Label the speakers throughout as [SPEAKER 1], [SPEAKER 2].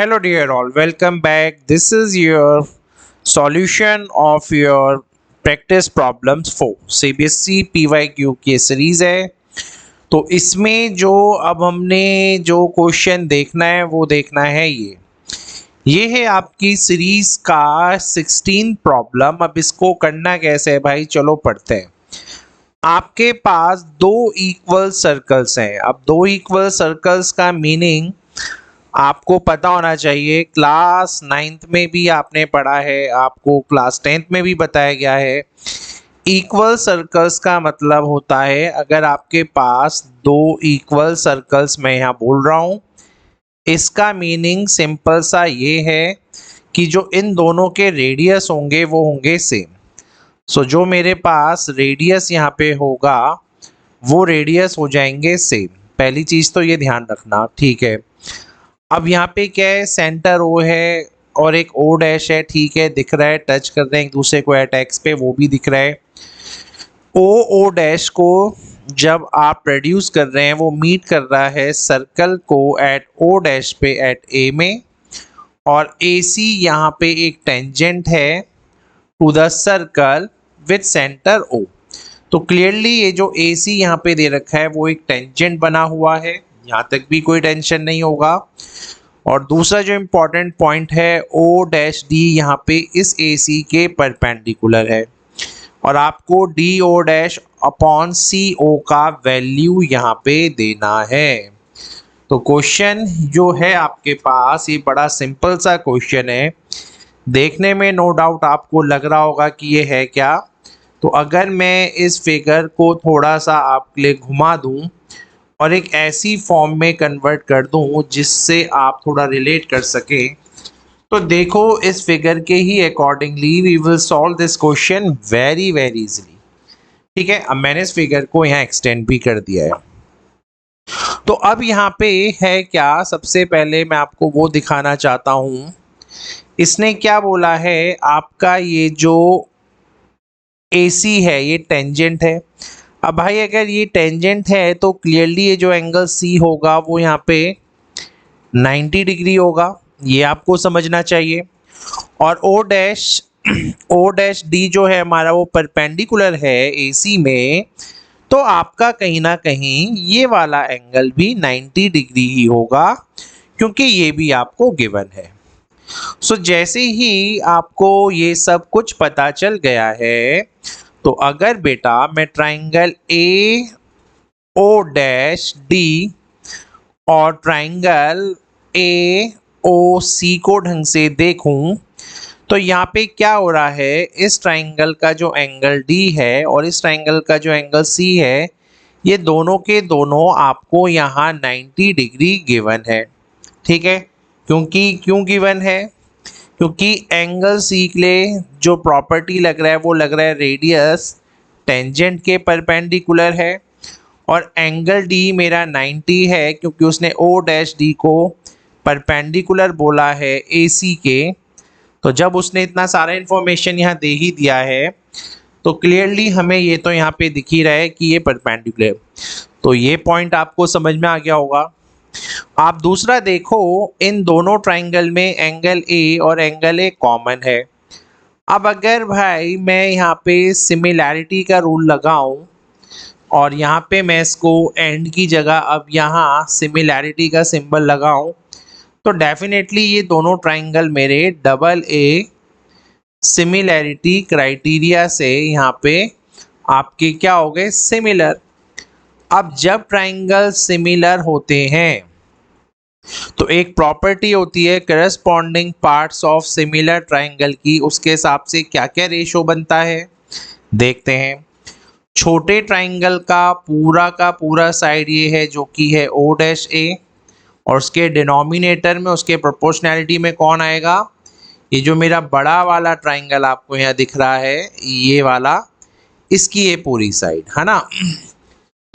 [SPEAKER 1] Hello dear all, welcome back. This is your solution of your practice problems 4 CBSE PYQ की series है। तो इसमें जो अब हमने जो क्वेश्चन देखना है वो देखना है ये है आपकी सीरीज का 16 प्रॉब्लम। अब इसको करना कैसे है भाई, चलो पढ़ते हैं। आपके पास दो इक्वल सर्कल्स हैं। अब दो इक्वल सर्कल्स का मीनिंग आपको पता होना चाहिए। क्लास 9th में भी आपने पढ़ा है, आपको क्लास 10th में भी बताया गया है। इक्वल सर्कल्स का मतलब होता है अगर आपके पास दो इक्वल सर्कल्स मैं यहाँ बोल रहा हूँ, इसका मीनिंग सिंपल सा ये है कि जो इन दोनों के रेडियस होंगे वो होंगे सेम। सो जो मेरे पास रेडियस यहाँ पे होगा वो रेडियस हो जाएंगे सेम। पहली चीज़ तो ये ध्यान रखना, ठीक है। अब यहाँ पे क्या है, सेंटर ओ है और एक ओ डैश है, ठीक है, दिख रहा है, टच कर रहे हैं एक दूसरे को एट एक्स पे, वो भी दिख रहा है। ओ डैश को जब आप प्रोड्यूस कर रहे हैं वो मीट कर रहा है सर्कल को एट ओ डैश पे एट ए में, और ए सी यहाँ पे एक टेंजेंट है to the circle with centre O. तो क्लियरली ये जो ए सी यहाँ पे दे रखा है वो एक टेंजेंट बना हुआ है, यहाँ तक भी कोई टेंशन नहीं होगा। और दूसरा जो इम्पोर्टेंट पॉइंट है ओ डैश डी यहाँ पे इस ए सी के परपेंडिकुलर है, और आपको डी ओ डैश अपॉन सी ओ का वैल्यू यहाँ पे देना है। तो क्वेश्चन जो है आपके पास ये बड़ा सिंपल सा क्वेश्चन है। देखने में नो डाउट आपको लग रहा होगा कि ये है क्या। तो अगर मैं इस फिगर को थोड़ा सा आपके लिए घुमा दूं और एक ऐसी फॉर्म में कन्वर्ट कर दूं जिससे आप थोड़ा रिलेट कर सके, तो देखो इस फिगर के ही accordingly we will solve this question very easily. ठीक है, अब मैंने इस फिगर को यहाँ एक्सटेंड भी कर दिया है। तो अब यहाँ पे है क्या, सबसे पहले मैं आपको वो दिखाना चाहता हूँ। इसने क्या बोला है, आपका ये जो AC है ये टेंजेंट है। अब भाई अगर ये टेंजेंट है तो क्लियरली ये जो एंगल C होगा वो यहाँ पे 90 डिग्री होगा, ये आपको समझना चाहिए। और ओ डैश डी जो है हमारा वो परपेंडिकुलर है AC में, तो आपका कहीं ना कहीं ये वाला एंगल भी 90 डिग्री ही होगा, क्योंकि ये भी आपको गिवन है। सो जैसे ही आपको ये सब कुछ पता चल गया है, तो अगर बेटा मैं triangle A O dash D और ट्राइंगल ए ओ सी को ढंग से देखूं, तो यहाँ पे क्या हो रहा है, इस ट्राइंगल का जो एंगल डी है और इस ट्राइंगल का जो एंगल सी है, ये दोनों के दोनों आपको यहाँ 90 डिग्री गिवन है। ठीक है, क्यों गिवन है, क्योंकि एंगल सी के लिए जो प्रॉपर्टी लग रहा है वो लग रहा है रेडियस टेंजेंट के परपेंडिकुलर है, और एंगल डी मेरा 90 है क्योंकि उसने ओ डैश डी को परपेंडिकुलर बोला है AC के। तो जब उसने इतना सारा इन्फॉर्मेशन यहाँ दे ही दिया है तो क्लियरली हमें ये तो यहाँ पे दिख ही रहा है कि ये परपेंडिकुलर। तो ये पॉइंट आपको समझ में आ गया होगा। आप दूसरा देखो, इन दोनों ट्राइंगल में एंगल ए और एंगल ए कॉमन है। अब अगर भाई मैं यहाँ पे सिमिलैरिटी का रूल लगाऊं और यहाँ पे मैं इसको एंड की जगह अब यहाँ सिमिलैरिटी का सिंबल लगाऊं, तो डेफिनेटली ये दोनों ट्राइंगल मेरे डबल ए सिमिलैरिटी क्राइटेरिया से यहाँ पे आपके क्या हो गए, सिमिलर। अब जब ट्राइंगल सिमिलर होते हैं तो एक प्रॉपर्टी होती है corresponding parts of similar triangle की, उसके हिसाब से क्या क्या रेशो बनता है देखते हैं। छोटे ट्राइंगल का पूरा साइड ये है जो कि है ओ डैश ए, और उसके डिनोमिनेटर में उसके प्रोपोर्शनैलिटी में कौन आएगा, ये जो मेरा बड़ा वाला ट्राइंगल आपको यहाँ दिख रहा है ये वाला, इसकी ये पूरी साइड है ना।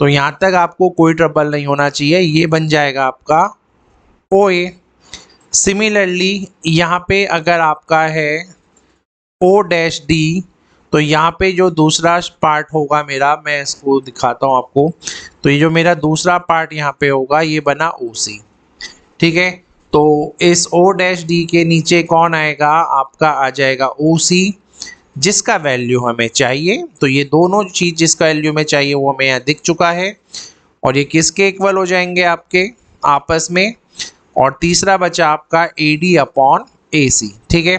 [SPEAKER 1] तो यहाँ तक आपको कोई ट्रबल नहीं होना चाहिए, ये बन जाएगा आपका ओ ए। सिमिलरली यहाँ पे अगर आपका है ओ डैश डी, तो यहाँ पे जो दूसरा पार्ट होगा मेरा, मैं इसको दिखाता हूँ आपको। तो ये जो मेरा दूसरा पार्ट यहाँ पे होगा ये बना ओ सी। ठीक है, तो इस ओ डैश डी के नीचे कौन आएगा, आपका आ जाएगा ओ सी, जिसका वैल्यू हमें चाहिए। तो ये दोनों चीज जिसका वैल्यू हमें चाहिए वो हमें यहाँ दिख चुका है, और ये किसके इक्वल हो जाएंगे आपके आपस में। और तीसरा बचा आपका ए डी अपॉन ए सी, ठीक है।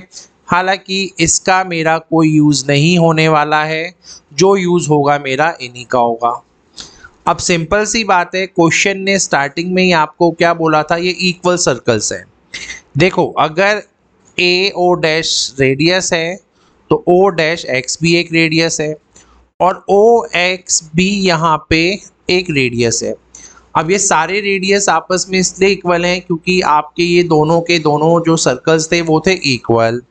[SPEAKER 1] हालांकि इसका मेरा कोई यूज नहीं होने वाला है, जो यूज होगा मेरा इन्हीं का होगा। अब सिंपल सी बात है, क्वेश्चन ने स्टार्टिंग में ही आपको क्या बोला था, ये इक्वल सर्कल्स है। देखो अगर ए ओ डैश रेडियस है तो ओ डैश एक्स भी एक रेडियस है, और ओ एक्स भी यहाँ पे एक रेडियस है। अब ये सारे रेडियस आपस में इसलिए इक्वल हैं क्योंकि आपके ये दोनों के दोनों जो सर्कल्स थे वो थे इक्वल।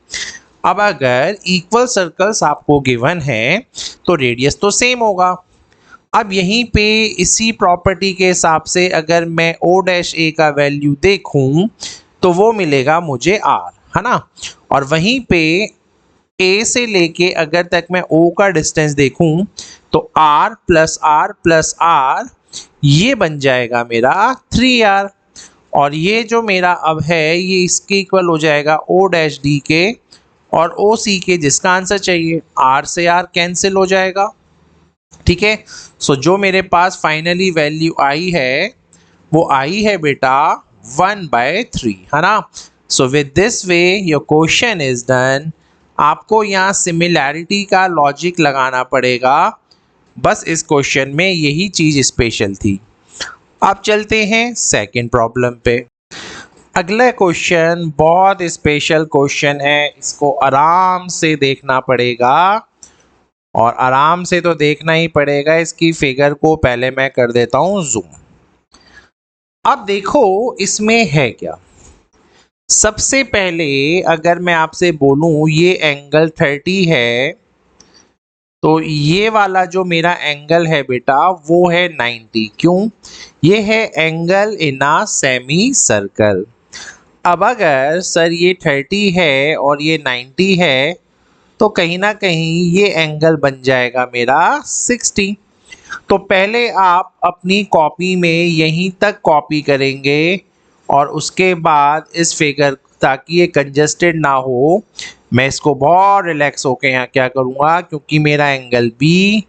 [SPEAKER 1] अब अगर इक्वल सर्कल्स आपको गिवन है तो रेडियस तो सेम होगा। अब यहीं पे इसी प्रॉपर्टी के हिसाब से अगर मैं ओ डैश ए का वैल्यू देखूं तो वो मिलेगा मुझे आर, है ना। और वहीं पे ए से लेके अगर तक मैं ओ का डिस्टेंस देखूं तो आर प्लस आर ये बन जाएगा मेरा 3r। और ये जो मेरा अब है ये इसके इक्वल हो जाएगा ओ डैश डी के और ओ सी के, जिसका आंसर चाहिए। आर से आर कैंसिल हो जाएगा, ठीक है। सो जो मेरे पास फाइनली वैल्यू आई है वो आई है बेटा 1/3, है ना। सो with this way your question is done. आपको यहाँ सिमिलैरिटी का लॉजिक लगाना पड़ेगा, बस इस क्वेश्चन में यही चीज स्पेशल थी। अब चलते हैं सेकंड प्रॉब्लम पे। अगला क्वेश्चन बहुत स्पेशल क्वेश्चन है, इसको आराम से देखना पड़ेगा, और आराम से तो देखना ही पड़ेगा। इसकी फिगर को पहले मैं कर देता हूं जूम। अब देखो इसमें है क्या। सबसे पहले अगर मैं आपसे बोलूं ये एंगल 30 है, तो ये वाला जो मेरा एंगल है बेटा वो है 90। क्यों? ये है angle in a semi circle. अब अगर सर ये 30 है और ये 90 है तो कहीं ना कहीं ये एंगल बन जाएगा मेरा 60। तो पहले आप अपनी कॉपी में यहीं तक कॉपी करेंगे और उसके बाद इस फिगर, ताकि ये कंजस्टेड ना हो, मैं इसको बहुत रिलैक्स होके यहाँ क्या करूँगा, क्योंकि मेरा एंगल बी,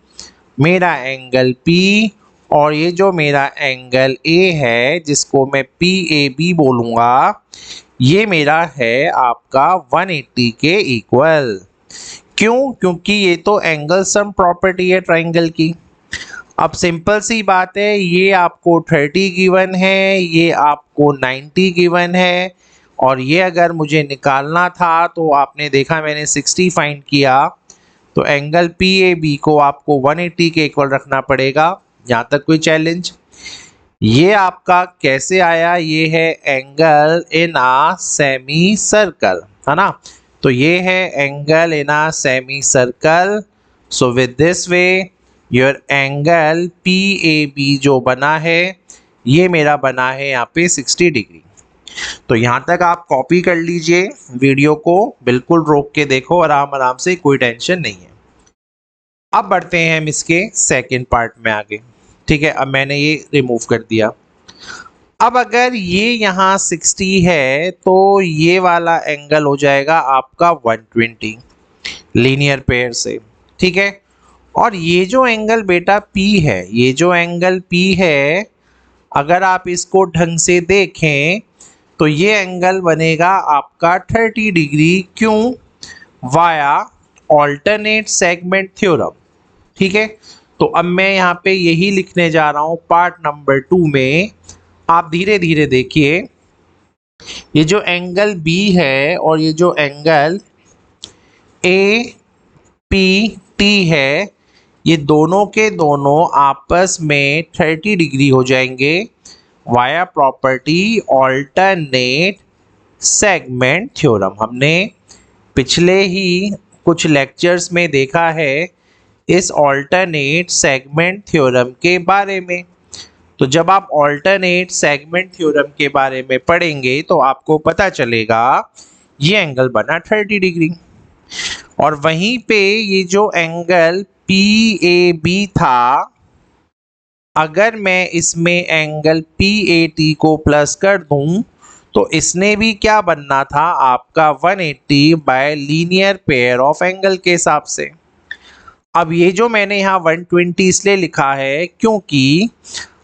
[SPEAKER 1] मेरा एंगल पी, और ये जो मेरा एंगल ए है जिसको मैं पी ए बी बोलूँगा, ये मेरा है आपका 180 के इक्वल। क्यों? क्योंकि ये तो एंगल सम प्रॉपर्टी है ट्राइंगल की। अब सिंपल सी बात है, ये आपको 30 गिवन है, ये आपको 90 गिवन है, और ये अगर मुझे निकालना था तो आपने देखा मैंने 60 फाइंड किया, तो एंगल पी ए बी को आपको 180 के इक्वल रखना पड़ेगा। यहाँ तक कोई चैलेंज? ये आपका कैसे आया? ये है angle in a semicircle, है ना। तो ये है angle in a semicircle. So with this way your angle P A B जो बना है ये मेरा बना है यहाँ पे 60 डिग्री। तो यहाँ तक आप कॉपी कर लीजिए, वीडियो को बिल्कुल रोक के देखो आराम आराम से, कोई टेंशन नहीं है। अब बढ़ते हैं हम इसके सेकंड पार्ट में आगे, ठीक है। अब मैंने ये रिमूव कर दिया। अब अगर ये यहाँ 60 है तो ये वाला एंगल हो जाएगा आपका 120 लीनियर पेयर से, ठीक है। और ये जो एंगल बेटा P है, ये जो एंगल P है, अगर आप इसको ढंग से देखें तो ये एंगल बनेगा आपका 30 डिग्री। क्यों? वाया ऑल्टरनेट सेगमेंट थ्योरम, ठीक है। तो अब मैं यहाँ पे यही लिखने जा रहा हूँ पार्ट नंबर 2 में। आप धीरे धीरे देखिए, ये जो एंगल B है और ये जो एंगल APT है, ये दोनों के दोनों आपस में 30 डिग्री हो जाएंगे via property alternate segment theorem. हमने पिछले ही कुछ लेक्चर्स में देखा है इस ऑल्टरनेट सेगमेंट थ्योरम के बारे में। तो जब आप ऑल्टरनेट सेगमेंट थ्योरम के बारे में पढ़ेंगे तो आपको पता चलेगा ये एंगल बना 30 डिग्री। और वहीं पे ये जो एंगल PAB था, अगर मैं इसमें एंगल PAT को प्लस कर दूं तो इसने भी क्या बनना था आपका 180 bye linear pair of angle के हिसाब से। अब ये जो मैंने यहाँ 120 इसलिए लिखा है क्योंकि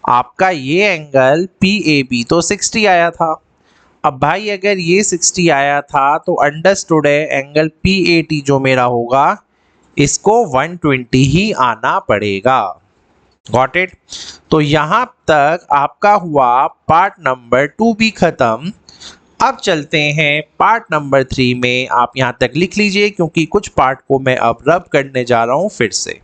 [SPEAKER 1] आपका ये एंगल PAB तो 60 आया था। अब भाई अगर ये 60 आया था तो अंडरस्टूड है एंगल PAT जो मेरा होगा इसको 120 ही आना पड़ेगा। Got it. तो यहाँ तक आपका हुआ पार्ट नंबर 2 भी खत्म। अब चलते हैं पार्ट नंबर 3 में। आप यहाँ तक लिख लीजिए क्योंकि कुछ पार्ट को मैं अब रब करने जा रहा हूँ फिर से।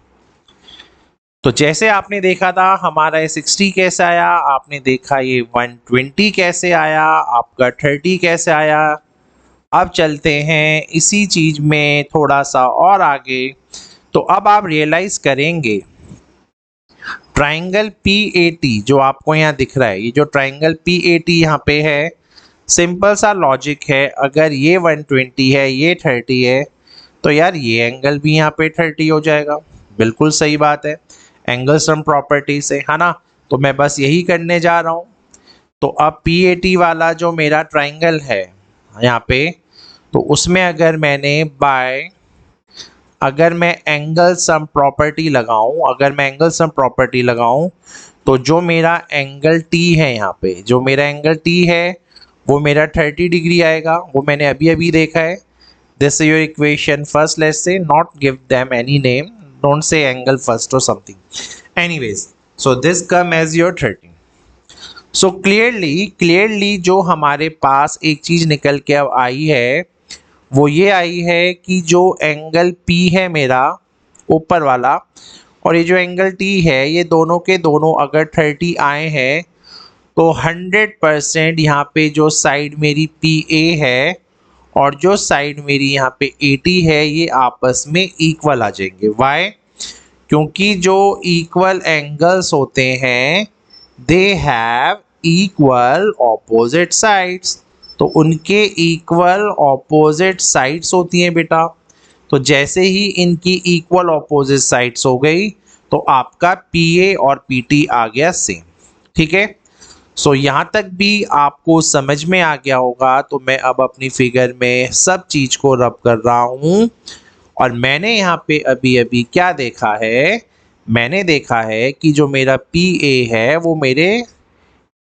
[SPEAKER 1] तो जैसे आपने देखा था हमारा ये 60 कैसे आया, आपने देखा ये 120 कैसे आया, आपका 30 कैसे आया। अब चलते हैं इसी चीज में थोड़ा सा और आगे। तो अब आप रियलाइज करेंगे ट्राइंगल PAT जो आपको यहाँ दिख रहा है, ये जो ट्राइंगल PAT यहाँ पे है, सिंपल सा लॉजिक है। अगर ये 120 है ये 30 है तो यार ये एंगल भी यहाँ पे 30 हो जाएगा। बिल्कुल सही बात है, एंगल सम प्रॉपर्टी से, है ना। तो मैं बस यही करने जा रहा हूँ। तो अब PAT वाला जो मेरा ट्राइंगल है यहाँ पे, तो उसमें अगर मैंने अगर मैं एंगल सम प्रॉपर्टी लगाऊं, तो जो मेरा एंगल T है यहाँ पे, जो मेरा एंगल T है वो मेरा 30 डिग्री आएगा। वो मैंने अभी अभी देखा है। This is your equation first, let's say not give them any name, don't say angle first और something. Anyways, so this come as your 30। So clearly जो हमारे पास एक चीज निकल के अब आई है वो ये आई है कि जो एंगल P है मेरा ऊपर वाला और ये जो एंगल T है, ये दोनों के दोनों अगर 30 आए हैं तो 100% यहाँ पे जो साइड मेरी PA है और जो साइड मेरी यहाँ पे AT है ये आपस में इक्वल आ जाएंगे। वाई? क्योंकि जो इक्वल एंगल्स होते हैं they have equal opposite sides. तो उनके इक्वल ऑपोजिट साइड्स होती हैं बेटा। तो जैसे ही इनकी इक्वल ऑपोजिट साइड्स हो गई तो आपका PA और PT आ गया सेम। ठीक है। सो यहाँ तक भी आपको समझ में आ गया होगा। तो मैं अब अपनी फिगर में सब चीज को रब कर रहा हूँ और मैंने यहाँ पे अभी अभी क्या देखा है, मैंने देखा है कि जो मेरा PA है वो मेरे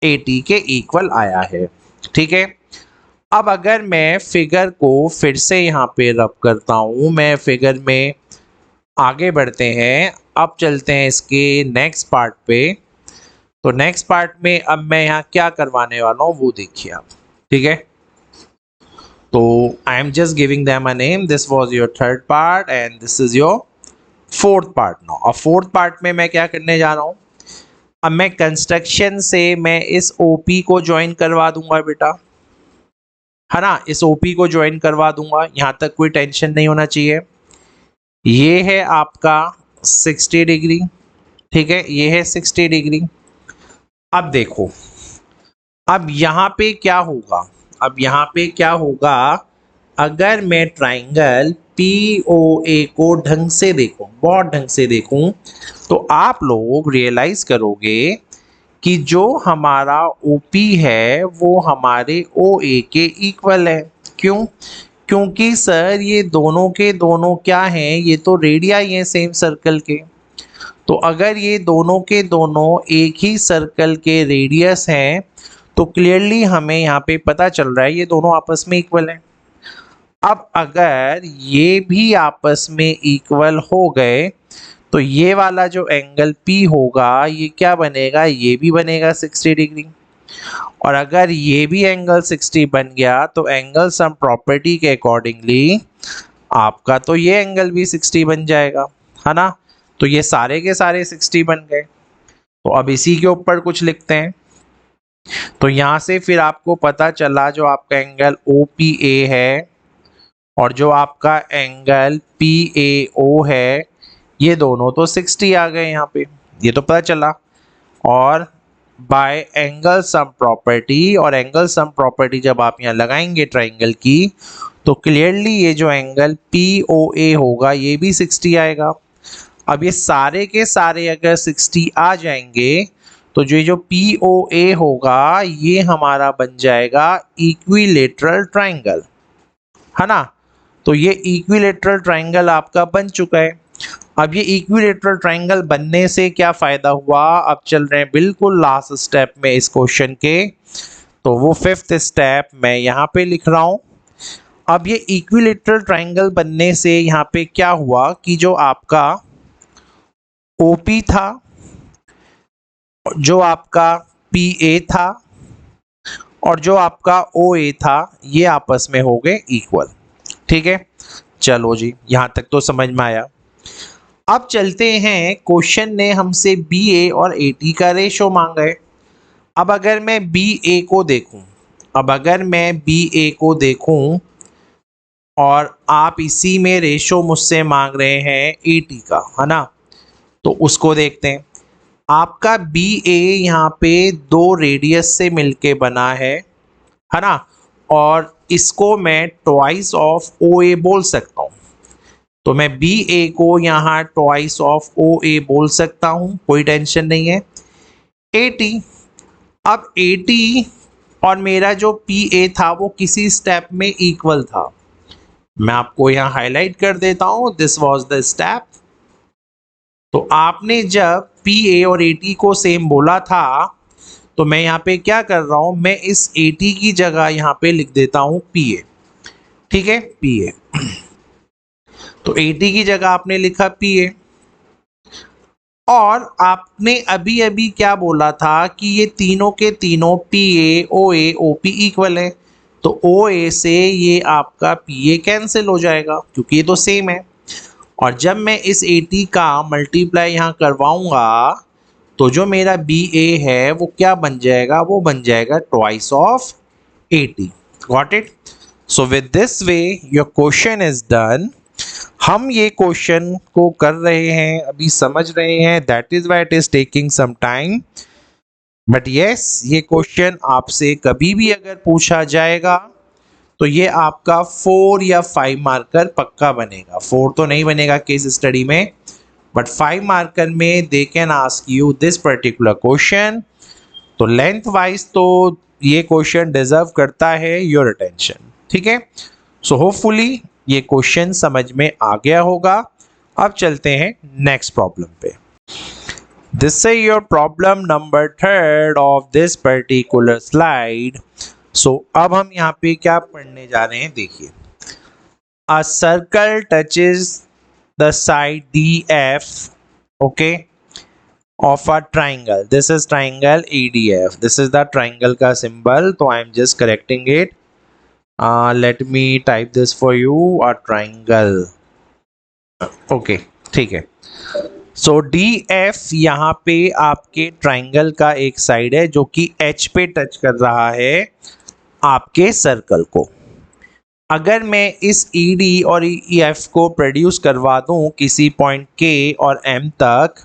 [SPEAKER 1] AT के इक्वल आया है। ठीक है। अब अगर मैं फिगर को फिर से यहाँ पे रब करता हूँ, मैं फिगर में आगे बढ़ते हैं। अब चलते हैं इसके नेक्स्ट पार्ट पे। तो नेक्स्ट पार्ट में अब मैं यहाँ क्या करवाने वाला हूँ वो देखिए आप। ठीक है। तो I am just giving them a name. This was your third part and this is your fourth part now. अब फोर्थ पार्ट में मैं क्या करने जा रहा हूँ, अब मैं कंस्ट्रक्शन से मैं इस OP को ज्वाइन करवा दूंगा बेटा, है ना। इस OP को ज्वाइन करवा दूंगा, यहाँ तक कोई टेंशन नहीं होना चाहिए। ये है आपका 60 डिग्री। ठीक है, ये है 60 डिग्री। अब देखो अब यहाँ पे क्या होगा, अब यहाँ पे क्या होगा, अगर मैं ट्राइंगल POA को ढंग से देखूं, बहुत ढंग से देखूं, तो आप लोग रियलाइज करोगे कि जो हमारा OP है वो हमारे OA के इक्वल है। क्यों? क्योंकि सर ये दोनों के दोनों क्या हैं, ये तो रेडियाई हैं सेम सर्कल के। तो अगर ये दोनों के दोनों एक ही सर्कल के रेडियस हैं तो क्लियरली हमें यहाँ पे पता चल रहा है ये दोनों आपस में इक्वल हैं। अब अगर ये भी आपस में इक्वल हो गए तो ये वाला जो एंगल P होगा ये क्या बनेगा, ये भी बनेगा 60 डिग्री। और अगर ये भी एंगल 60 बन गया तो एंगल सम प्रॉपर्टी के अकॉर्डिंगली आपका तो ये एंगल भी 60 बन जाएगा, है ना। तो ये सारे के सारे 60 बन गए। तो अब इसी के ऊपर कुछ लिखते हैं। तो यहाँ से फिर आपको पता चला जो आपका एंगल OPA है और जो आपका एंगल PAO है ये दोनों तो 60 आ गए यहाँ पे, ये तो पता चला। और बाय एंगल सम प्रॉपर्टी, और एंगल सम प्रॉपर्टी जब आप यहाँ लगाएंगे ट्राइंगल की तो क्लियरली ये जो एंगल POA होगा ये भी 60 आएगा। अब ये सारे के सारे अगर 60 आ जाएंगे तो जो POA होगा ये हमारा बन जाएगा इक्विलेटरल ट्राइंगल, है ना। तो ये इक्विलेटरल ट्राइंगल आपका बन चुका है। अब ये इक्विलेटरल ट्राइंगल बनने से क्या फायदा हुआ, अब चल रहे हैं बिल्कुल लास्ट स्टेप में इस क्वेश्चन के। तो वो फिफ्थ स्टेप मैं यहाँ पे लिख रहा हूँ। अब ये इक्विलेटरल ट्राइंगल बनने से यहाँ पे क्या हुआ कि जो आपका OP था, जो आपका PA था और जो आपका OA था, ये आपस में हो गए इक्वल। ठीक है, चलो जी यहाँ तक तो समझ में आया। अब चलते हैं, क्वेश्चन ने हमसे BA और AT का रेशो मांगा है। अब अगर मैं BA को देखूं, और आप इसी में रेशो मुझसे मांग रहे हैं AT का, है ना, तो उसको देखते हैं। आपका BA यहाँ पे दो रेडियस से मिलके बना है ना, और इसको मैं ट्वाइस ऑफ OA बोल सकता हूँ। तो मैं BA को यहाँ ट्वाइस ऑफ OA बोल सकता हूँ, कोई टेंशन नहीं है। AT, अब AT और मेरा जो PA था वो किसी स्टेप में इक्वल था। मैं आपको यहाँ हाईलाइट कर देता हूँ, दिस वाज द स्टेप। तो आपने जब PA और AT को सेम बोला था, तो मैं यहाँ पे क्या कर रहा हूँ, मैं इस AT की जगह यहाँ पे लिख देता हूँ PA। ठीक है, PA। तो AT की जगह आपने लिखा PA, और आपने अभी अभी क्या बोला था कि ये तीनों के तीनों PA, OA, OP इक्वल है। तो OA से ये आपका PA कैंसिल हो जाएगा क्योंकि ये तो सेम है। और जब मैं इस AT का मल्टीप्लाई यहाँ करवाऊंगा तो जो मेरा BA है वो क्या बन जाएगा, वो बन जाएगा twice of AT। Got it. So with this way your question is done. हम ये क्वेश्चन को कर रहे हैं, अभी समझ रहे हैं, that is why it is taking some time, but yes ये क्वेश्चन आपसे कभी भी अगर पूछा जाएगा तो ये आपका 4 या 5 मार्कर पक्का बनेगा। 4 तो नहीं बनेगा केस स्टडी में, बट 5 मार्कर में they can ask you this particular question. तो लेंथ वाइज तो ये क्वेश्चन डिजर्व करता है योर अटेंशन। ठीक है, सो होपफुली ये क्वेश्चन समझ में आ गया होगा। अब चलते हैं नेक्स्ट प्रॉब्लम पे। This is your problem number 3 of this particular slide. So अब हम यहाँ पे क्या पढ़ने जा रहे हैं, देखिए। A circle touches the side DF, okay, of a triangle. This is triangle EDF. This is the triangle का symbol. तो I am just correcting it. Let me type this for you. A triangle. Okay, ठीक है। So DF यहाँ पे आपके triangle का एक side है जो कि H पे टच कर रहा है आपके सर्कल को। अगर मैं इस ED और EF को प्रोड्यूस करवा दूं किसी पॉइंट K और M तक,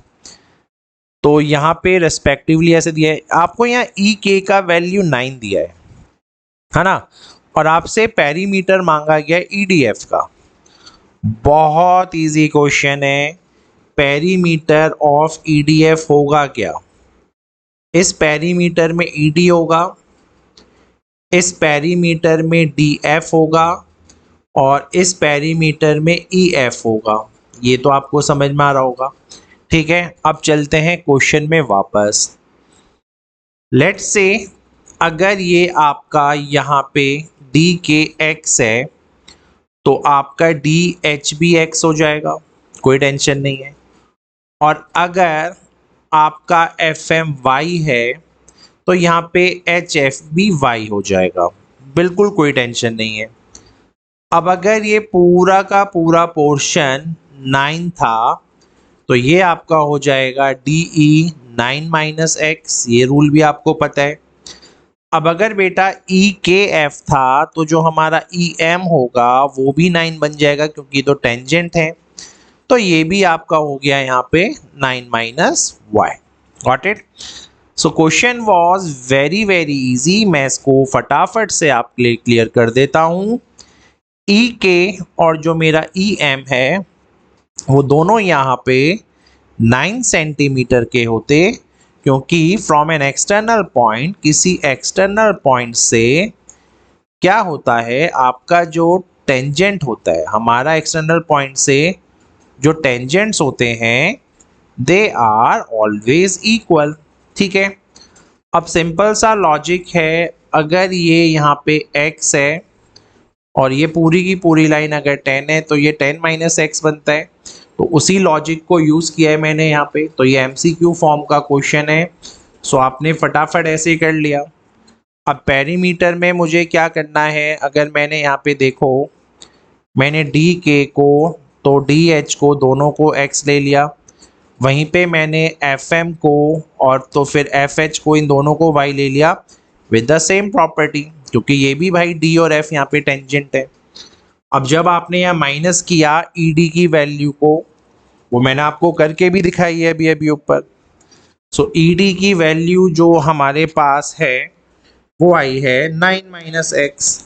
[SPEAKER 1] तो यहाँ पे रेस्पेक्टिवली ऐसे दिया है आपको, यहाँ EK का वैल्यू 9 दिया है ना, और आपसे पेरीमीटर मांगा गया है EDF का। बहुत इजी क्वेश्चन है। पेरीमीटर ऑफ EDF होगा क्या, इस पेरीमीटर में ED होगा, इस पेरीमीटर में DF होगा, और इस पेरीमीटर में EF होगा। ये तो आपको समझ में आ रहा होगा। ठीक है, अब चलते हैं क्वेश्चन में वापस। लेट्स से अगर ये आपका यहाँ पे DKX है तो आपका DH भी X हो जाएगा, कोई टेंशन नहीं है। और अगर आपका FMY है तो यहाँ पे HF भी Y हो जाएगा, बिल्कुल कोई टेंशन नहीं है। अब अगर ये पूरा का पूरा पोर्शन 9 था तो ये आपका हो जाएगा DE 9 माइनस X, ये रूल भी आपको पता है। अब अगर बेटा EKF था तो जो हमारा EM होगा वो भी 9 बन जाएगा क्योंकि तो टेंजेंट है। तो ये भी आपका हो गया यहाँ पे 9 minus Y। Got it. So question was very very easy. मैं इसको फटाफट से आपके लिए क्लियर कर देता हूँ। EK और जो मेरा EM है वो दोनों यहाँ पे 9 सेंटीमीटर के होते क्योंकि फ्रॉम एन एक्सटर्नल पॉइंट, किसी एक्सटर्नल पॉइंट से क्या होता है, आपका जो टेंजेंट होता है, हमारा एक्सटर्नल पॉइंट से जो टेंजेंट्स होते हैं दे आर ऑलवेज इक्वल। ठीक है, अब सिंपल सा लॉजिक है, अगर ये यहाँ पे x है और ये पूरी की पूरी लाइन अगर 10 है तो ये 10 माइनस एक्स बनता है। तो उसी लॉजिक को यूज किया है मैंने यहाँ पे, तो ये MCQ फॉर्म का क्वेश्चन है। सो आपने फटाफट ऐसे कर लिया। अब पेरीमीटर में मुझे क्या करना है, अगर मैंने यहाँ पे देखो, मैंने DK को तो DH को दोनों को x ले लिया, वहीं पे मैंने FM को और तो फिर FH को, इन दोनों को y ले लिया विद द सेम प्रॉपर्टी, क्योंकि ये भी भाई D और F यहाँ पे टेंजेंट है। अब जब आपने यहाँ माइनस किया ED की वैल्यू को, वो मैंने आपको करके भी दिखाई है अभी अभी ऊपर। सो ED की वैल्यू जो हमारे पास है वो आई है 9 माइनस एक्स।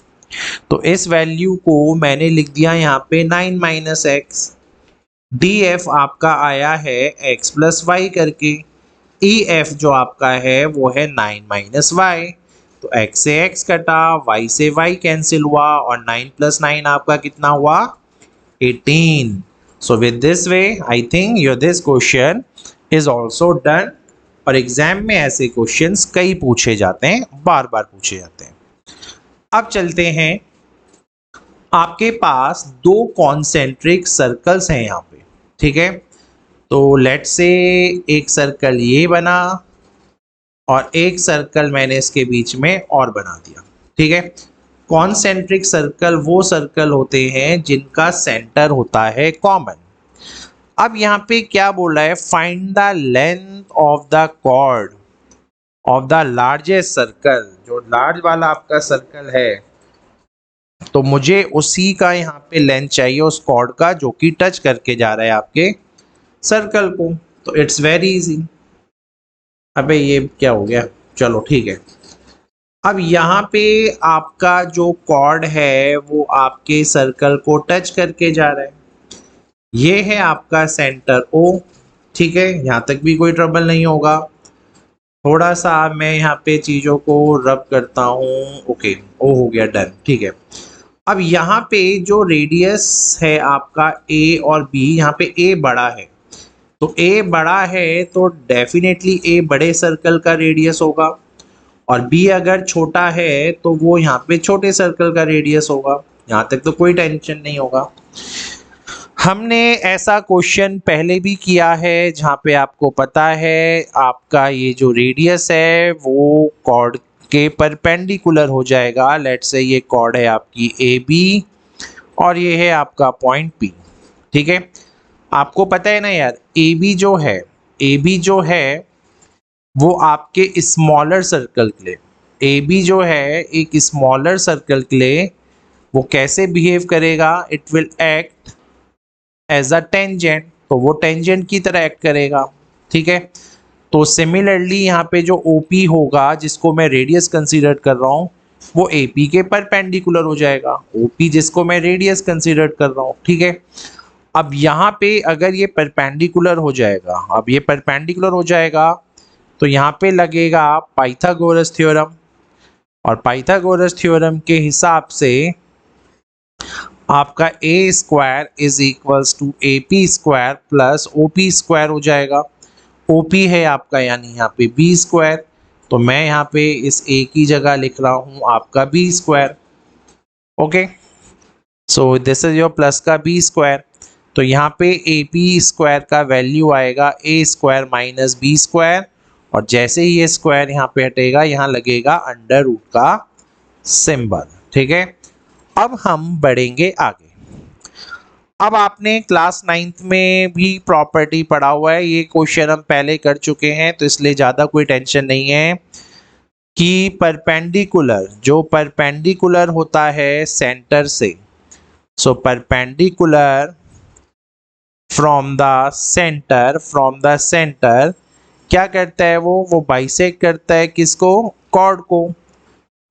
[SPEAKER 1] तो इस वैल्यू को मैंने लिख दिया यहाँ पे 9 माइनस एक्स। DF आपका आया है x प्लस वाई करके, EF जो आपका है वो है 9 माइनस वाई। तो x से x कटा, y से y कैंसिल हुआ और 9 प्लस 9 आपका कितना हुआ, 18। सो with this way I think your this question is also done. और एग्जाम में ऐसे क्वेश्चंस कई पूछे जाते हैं, बार बार पूछे जाते हैं। अब चलते हैं, आपके पास दो कॉन्सेंट्रिक सर्कल्स हैं यहाँ पे। ठीक है, तो लेट्स से एक सर्कल ये बना और एक सर्कल मैंने इसके बीच में और बना दिया। ठीक है, कॉन्सेंट्रिक सर्कल वो सर्कल होते हैं जिनका सेंटर होता है कॉमन। अब यहाँ पे क्या बोला है, find the length of the chord of the largest circle. जो लार्ज वाला आपका सर्कल है, तो मुझे उसी का यहाँ पे लेंथ चाहिए उस कॉर्ड का जो कि टच करके जा रहा है आपके सर्कल को। तो इट्स वेरी इजी। अबे ये क्या हो गया, चलो ठीक है। अब यहाँ पे आपका जो कॉर्ड है वो आपके सर्कल को टच करके जा रहा है, ये है आपका सेंटर O। ठीक है, यहाँ तक भी कोई ट्रबल नहीं होगा। थोड़ा सा मैं यहाँ पे चीज़ों को रब करता हूँ। ओके, O हो गया, डन। ठीक है, अब यहाँ पे जो रेडियस है आपका A और B, यहाँ पे A बड़ा है, तो A बड़ा है तो डेफिनेटली A बड़े सर्कल का रेडियस होगा, और B अगर छोटा है तो वो यहाँ पे छोटे सर्कल का रेडियस होगा। यहाँ तक तो कोई टेंशन नहीं होगा। हमने ऐसा क्वेश्चन पहले भी किया है जहाँ पे आपको पता है आपका ये जो रेडियस है वो कॉर्ड के परपेंडिकुलर हो जाएगा। लेट्स से ये कॉर्ड है आपकी AB और ये है आपका पॉइंट P। ठीक है, आपको पता है ना यार, AB जो है वो आपके स्मॉलर सर्कल के लिए, AB जो है एक स्मॉलर सर्कल के लिए वो कैसे बिहेव करेगा, it will act as a tangent. तो वो टेंजेंट की तरह एक्ट करेगा। ठीक है, तो सिमिलरली यहाँ पे जो OP होगा जिसको मैं रेडियस कंसीडर कर रहा हूँ वो AP के परपेंडिकुलर हो जाएगा, OP जिसको मैं रेडियस कंसीडर कर रहा हूँ। ठीक है, अब यहाँ पे अगर ये परपेंडिकुलर हो जाएगा, अब ये परपेंडिकुलर हो जाएगा तो यहाँ पे लगेगा पाइथागोरस थ्योरम, और पाइथागोरस थ्योरम के हिसाब से आपका A square is equals to AP square plus OP square हो जाएगा। OP है आपका यानी यहाँ पे B स्क्वायर, तो मैं यहाँ पे इस A की जगह लिख रहा हूँ आपका B square. Okay, so this is your plus का B स्क्वायर। तो यहाँ पे AP स्क्वायर का वैल्यू आएगा A square minus B square, और जैसे ही ये स्क्वायर यहाँ पे हटेगा यहाँ लगेगा अंडर रूट का सिंबल। ठीक है, अब हम बढ़ेंगे आगे। अब आपने क्लास 9th में भी प्रॉपर्टी पढ़ा हुआ है, ये क्वेश्चन हम पहले कर चुके हैं तो इसलिए ज़्यादा कोई टेंशन नहीं है कि परपेंडिकुलर, जो परपेंडिकुलर होता है सेंटर से, so perpendicular from the centre क्या करता है, वो बाइसेक्ट करता है किसको, कॉर्ड को,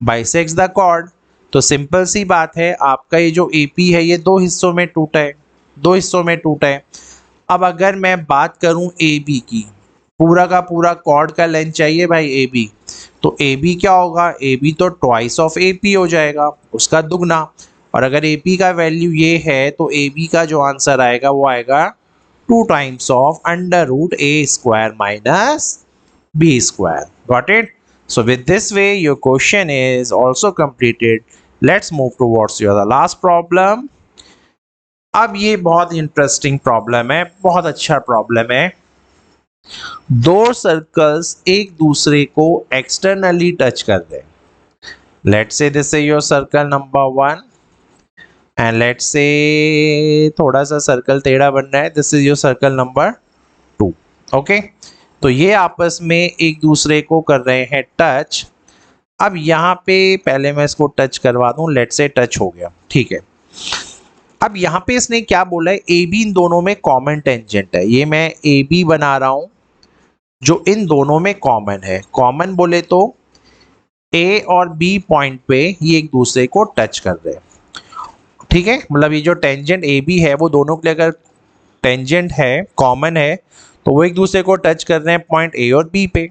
[SPEAKER 1] बाइसेक्ट्स द कॉर्ड। तो सिंपल सी बात है, आपका ये जो AP है ये दो हिस्सों में टूटा है। अब अगर मैं बात करूं AB की, पूरा का पूरा कॉर्ड का लेंथ चाहिए भाई ए बी, तो ए बी क्या होगा, ए बी तो ट्वाइस ऑफ ए पी हो जाएगा, उसका दुगना। और अगर ए पी का वैल्यू ये है तो ए बी का जो आंसर आएगा वो आएगा 2 times of under root A square minus B square. Got it? So with this way your question is also completed. Let's move towards your the last problem. अब ये बहुत इंटरेस्टिंग प्रॉब्लम है, बहुत अच्छा प्रॉब्लम है। दो सर्कल्स एक दूसरे को एक्सटर्नली टच कर रहे हैं। Let's say this is your circle number 1 and let's say थोड़ा सा सर्कल टेढ़ा बन रहा है, this is your circle number 2। Okay, तो ये आपस में एक दूसरे को कर रहे हैं टच। अब यहाँ पे पहले मैं इसको टच करवा दूं, लेट से टच हो गया, ठीक है। अब यहाँ पे इसने क्या बोला है, ए बी इन दोनों में कॉमन टेंजेंट है। ये मैं ए बी बना रहा हूँ जो इन दोनों में कॉमन है। कॉमन बोले तो ए और बी पॉइंट पे ये एक दूसरे को टच कर रहे हैं, ठीक है। मतलब ये जो टेंजेंट ए बी है वो दोनों के लिए अगर टेंजेंट है, कॉमन है, तो वो एक दूसरे को टच कर रहे हैं पॉइंट ए और बी पे।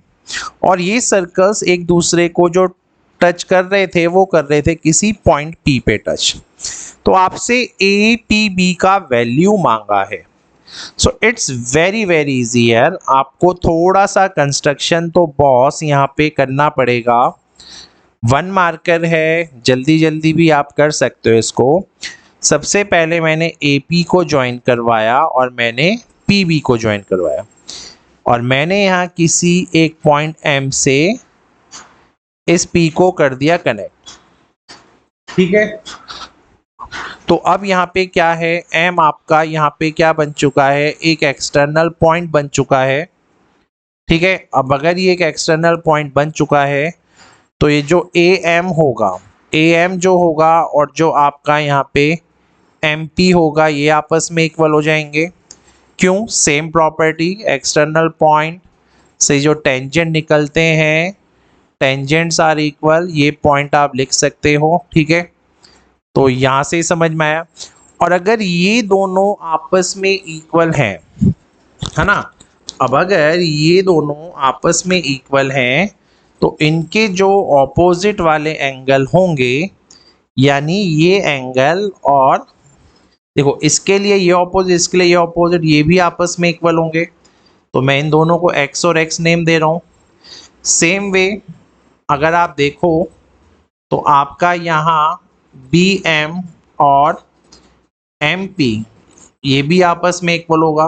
[SPEAKER 1] और ये सर्कल्स एक दूसरे को जो टच कर रहे थे वो कर रहे थे किसी पॉइंट पी पे टच। तो आपसे ए पी बी का वैल्यू मांगा है। So it's very very easy यार। आपको थोड़ा सा कंस्ट्रक्शन तो बॉस यहाँ पे करना पड़ेगा। 1 मार्कर है, जल्दी जल्दी भी आप कर सकते हो इसको। सबसे पहले मैंने ए पी को ज्वाइन करवाया और मैंने पी बी को ज्वाइन करवाया, और मैंने यहाँ किसी एक पॉइंट एम से इस पी को कर दिया कनेक्ट, ठीक है। तो अब यहाँ पे क्या है, एम आपका यहाँ पे क्या बन चुका है, एक एक्सटर्नल पॉइंट बन चुका है, ठीक है। अब अगर ये एक एक्सटर्नल पॉइंट बन चुका है तो ये जो ए एम होगा, ए एम जो होगा और जो आपका यहाँ पे एम पी होगा, ये आपस में इक्वल हो जाएंगे। क्यों? सेम प्रॉपर्टी, एक्सटर्नल पॉइंट से जो टेंजेंट निकलते हैं, टेंजेंट्स आर इक्वल, ये पॉइंट आप लिख सकते हो, ठीक है। तो यहाँ से समझ में आया। और अगर ये दोनों आपस में इक्वल हैं, है ना, अब अगर ये दोनों आपस में इक्वल हैं तो इनके जो ऑपोजिट वाले एंगल होंगे, यानी ये एंगल और देखो इसके लिए ये ऑपोजिट, इसके लिए ये ऑपोजिट, ये भी आपस में इक्वल होंगे। तो मैं इन दोनों को x और x नेम दे रहा हूँ। सेम वे अगर आप देखो तो आपका यहाँ बी एम और एम पी ये भी आपस में इक्वल होगा।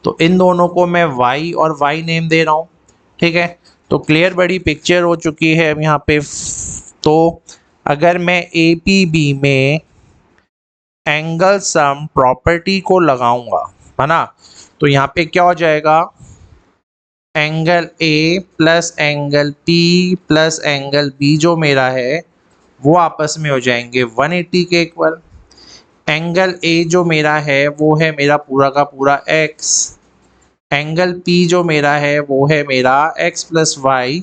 [SPEAKER 1] तो इन दोनों को मैं y और y नेम दे रहा हूँ, ठीक है। तो क्लियर बड़ी पिक्चर हो चुकी है अब यहाँ पे। तो अगर मैं ए पी बी में एंगल सम प्रॉपर्टी को लगाऊंगा, है ना, तो यहाँ पे क्या हो जाएगा, angle A plus angle P plus angle B जो मेरा है वो आपस में हो जाएंगे 180 के इक्वल। एंगल ए जो मेरा है वो है मेरा पूरा का पूरा x, एंगल पी जो मेरा है वो है मेरा x प्लस वाई,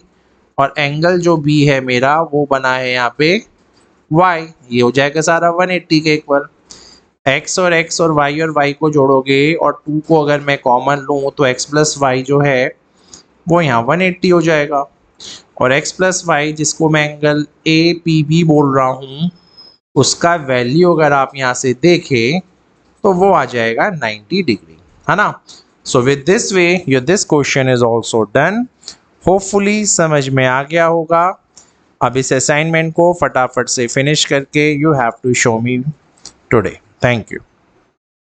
[SPEAKER 1] और एंगल जो बी है मेरा वो बना है यहाँ पे y। ये हो जाएगा सारा 180 के इक्वल। x और y को जोड़ोगे और 2 को अगर मैं कॉमन लूँ तो x प्लस वाई जो है वो यहाँ 180 हो जाएगा। और x प्लस वाई जिसको मैं एंगल ए पी बी बोल रहा हूँ, उसका वैल्यू अगर आप यहाँ से देखें तो वो आ जाएगा 90 डिग्री, है ना। सो with this way your this question is also done. Hopefully समझ में आ गया होगा। अब इस असाइनमेंट को फटाफट से फिनिश करके you have to show me today. Thank you.